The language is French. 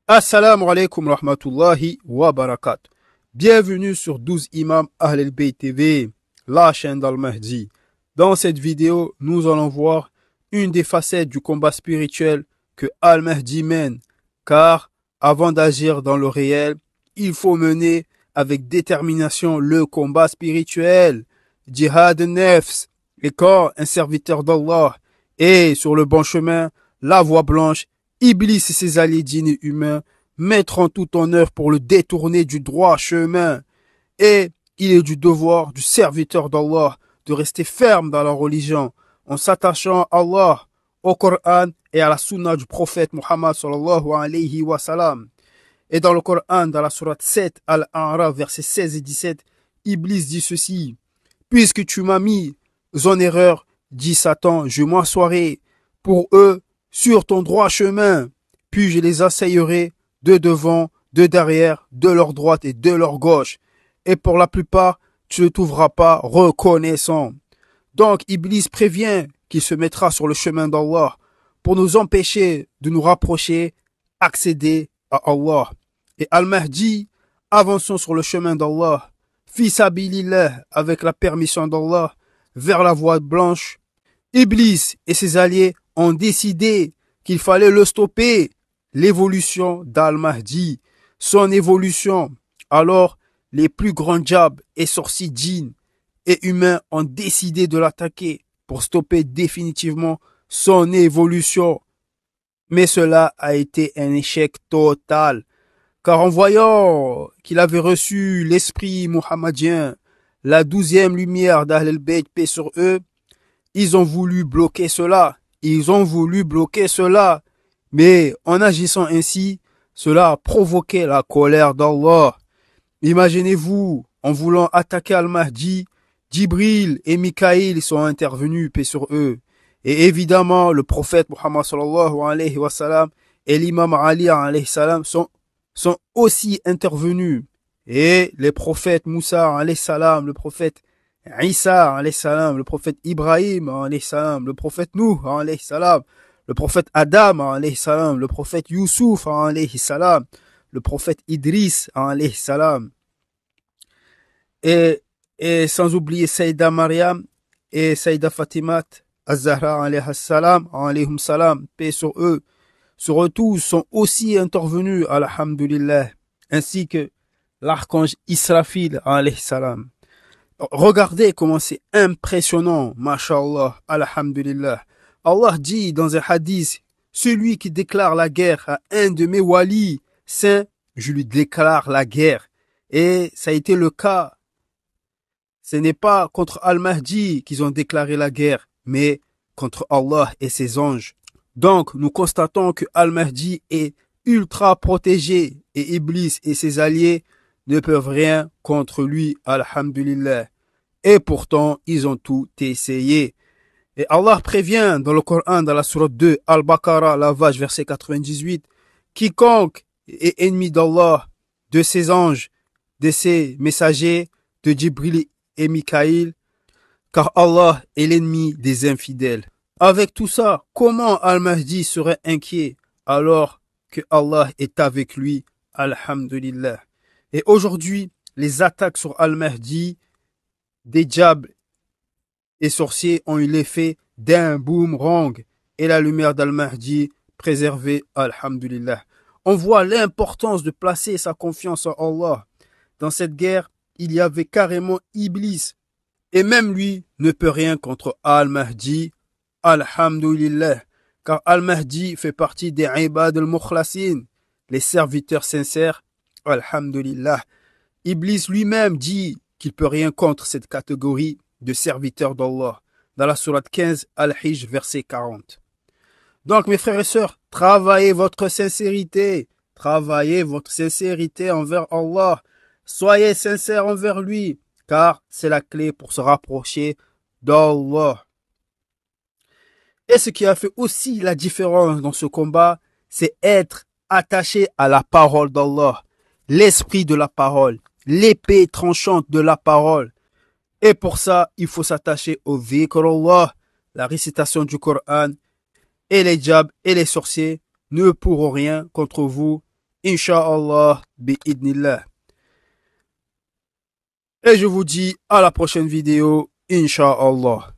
Assalamu alaikum rahmatullahi wa barakatuh. Bienvenue sur 12 imams Ahl al-Bayt TV, la chaîne d'Al-Mahdi. Dans cette vidéo, nous allons voir une des facettes du combat spirituel que Al-Mahdi mène, car avant d'agir dans le réel, il faut mener avec détermination le combat spirituel. Jihad nefs, et quand un serviteur d'Allah est sur le bon chemin, la voie blanche, Iblis et ses alliés djinns humains mettront tout en œuvre pour le détourner du droit chemin. Et il est du devoir du serviteur d'Allah de rester ferme dans la religion en s'attachant à Allah, au Coran et à la sunna du prophète Muhammad sallallahu alayhi wa sallam. Et dans le Coran, dans la sourate 7, Al-A'raf, versets 16 et 17, Iblis dit ceci: puisque tu m'as mis en erreur, dit Satan, je m'assoirai pour eux sur ton droit chemin, puis je les asseillerai de devant, de derrière, de leur droite et de leur gauche. Et pour la plupart, tu ne trouveras pas reconnaissant. Donc Iblis prévient qu'il se mettra sur le chemin d'Allah pour nous empêcher de nous rapprocher, accéder à Allah. Et Al-Mahdi, avançons sur le chemin d'Allah, fisabilillah, avec la permission d'Allah, vers la voie blanche. Iblis et ses alliés ont décidé qu'il fallait le stopper, l'évolution d'Al-Mahdi, son évolution. Alors, les plus grands diables et sorciers djinns et humains ont décidé de l'attaquer pour stopper définitivement son évolution. Mais cela a été un échec total, car en voyant qu'il avait reçu l'esprit muhammadien, la 12e lumière d'Ahl al-Bayt, paix sur eux, ils ont voulu bloquer cela. Mais en agissant ainsi, cela a provoqué la colère d'Allah. Imaginez-vous, en voulant attaquer Al-Mahdi, Jibril et Mikaïl sont intervenus, paix sur eux. Et évidemment, le prophète Muhammad sallallahu alayhi wa sallam et l'imam Ali alayhi salam sont aussi intervenus. Et les prophètes Moussa alayhi salam, le prophète Isa alayhi salam, le prophète Ibrahim alayhi salam, le prophète Nuh alayhi salam, le prophète Adam alayhi salam, le prophète Youssouf alayhi salam, le prophète Idris alayhi salam, et sans oublier Saïda Maryam et Saïda Fatimat Az-Zahra alayhi salam, alayhum salam, paix sur eux. Sur eux tous sont aussi intervenus, alhamdulillah, ainsi que l'archange Israfil alayhi salam. Regardez comment c'est impressionnant, mashallah, alhamdulillah. Allah dit dans un hadith: celui qui déclare la guerre à un de mes walis saints, je lui déclare la guerre. Et ça a été le cas. Ce n'est pas contre Al-Mahdi qu'ils ont déclaré la guerre, mais contre Allah et ses anges. Donc, nous constatons que Al-Mahdi est ultra protégé et Iblis et ses alliés ne peuvent rien contre lui, alhamdulillah. Et pourtant, ils ont tout essayé. Et Allah prévient dans le Coran, dans la sourate 2, Al-Baqarah, la vache, verset 98, quiconque est ennemi d'Allah, de ses anges, de ses messagers, de Jibril et Mikaïl, car Allah est l'ennemi des infidèles. Avec tout ça, comment Al-Mahdi serait inquiet alors que Allah est avec lui, alhamdulillah. Et aujourd'hui, les attaques sur Al-Mahdi, des diables et sorciers ont eu l'effet d'un boomerang et la lumière d'Al-Mahdi préservée, alhamdulillah. On voit l'importance de placer sa confiance en Allah. Dans cette guerre, il y avait carrément Iblis. Et même lui ne peut rien contre Al-Mahdi, alhamdulillah. Car Al-Mahdi fait partie des ibad al-mukhlasin, les serviteurs sincères, alhamdulillah. Iblis lui-même dit qu'il peut rien contre cette catégorie de serviteurs d'Allah. Dans la sourate 15, Al-Hijj, verset 40. Donc, mes frères et sœurs, travaillez votre sincérité. Travaillez votre sincérité envers Allah. Soyez sincères envers lui, car c'est la clé pour se rapprocher d'Allah. Et ce qui a fait aussi la différence dans ce combat, c'est être attaché à la parole d'Allah, l'esprit de la parole, l'épée tranchante de la parole. Et pour ça, il faut s'attacher au dhikrullah, la récitation du Coran, et les diables et les sorciers ne pourront rien contre vous Inch'Allah, bi'idnillah. Et je vous dis à la prochaine vidéo, Inch'Allah.